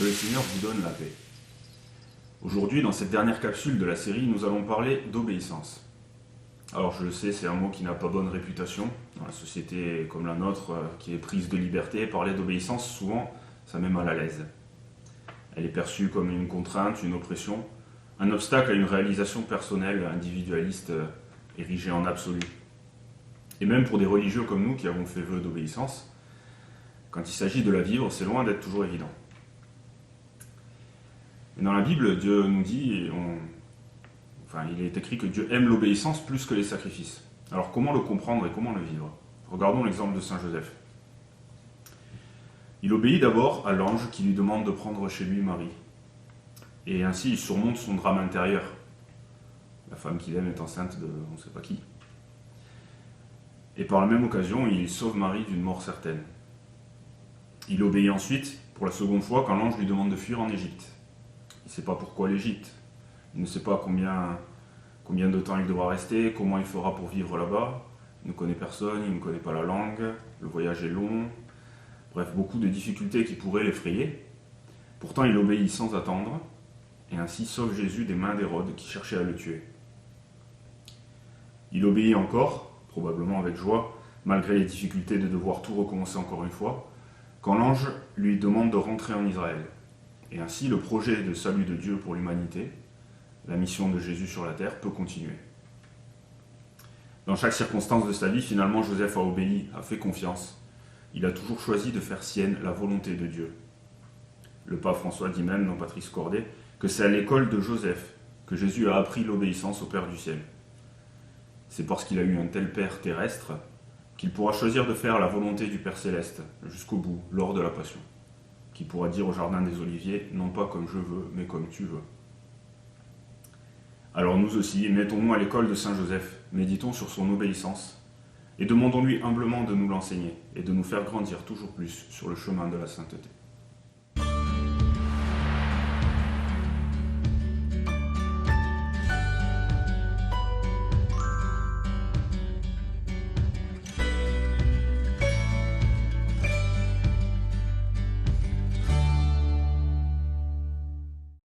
le Seigneur vous donne la paix. Aujourd'hui, dans cette dernière capsule de la série, nous allons parler d'obéissance. Alors je le sais, c'est un mot qui n'a pas bonne réputation. Dans la société comme la nôtre, qui est prise de liberté, parler d'obéissance, souvent, ça met mal à l'aise. Elle est perçue comme une contrainte, une oppression, un obstacle à une réalisation personnelle, individualiste, érigée en absolu. Et même pour des religieux comme nous qui avons fait vœu d'obéissance, quand il s'agit de la vivre, c'est loin d'être toujours évident. Mais dans la Bible, Dieu nous dit, il est écrit que Dieu aime l'obéissance plus que les sacrifices. Alors comment le comprendre et comment le vivre? Regardons l'exemple de Saint Joseph. Il obéit d'abord à l'ange qui lui demande de prendre chez lui Marie. Et ainsi il surmonte son drame intérieur. La femme qu'il aime est enceinte de on ne sait pas qui. Et par la même occasion, il sauve Marie d'une mort certaine. Il obéit ensuite, pour la seconde fois, quand l'ange lui demande de fuir en Égypte. Il ne sait pas pourquoi l'Égypte. Il ne sait pas combien de temps il devra rester, comment il fera pour vivre là-bas. Il ne connaît personne, il ne connaît pas la langue, le voyage est long. Bref, beaucoup de difficultés qui pourraient l'effrayer. Pourtant, il obéit sans attendre, et ainsi sauve Jésus des mains d'Hérode qui cherchait à le tuer. Il obéit encore, probablement avec joie, malgré les difficultés de devoir tout recommencer encore une fois, quand l'ange lui demande de rentrer en Israël. Et ainsi, le projet de salut de Dieu pour l'humanité, la mission de Jésus sur la terre, peut continuer. Dans chaque circonstance de sa vie, finalement, Joseph a obéi, a fait confiance. Il a toujours choisi de faire sienne la volonté de Dieu. Le pape François dit même, dans Patrice Cordet, que c'est à l'école de Joseph que Jésus a appris l'obéissance au Père du ciel. C'est parce qu'il a eu un tel Père terrestre qu'il pourra choisir de faire la volonté du Père céleste jusqu'au bout, lors de la Passion, qui pourra dire au Jardin des Oliviers, non pas comme je veux, mais comme tu veux. Alors nous aussi, mettons-nous à l'école de Saint Joseph, méditons sur son obéissance, et demandons-lui humblement de nous l'enseigner, et de nous faire grandir toujours plus sur le chemin de la sainteté.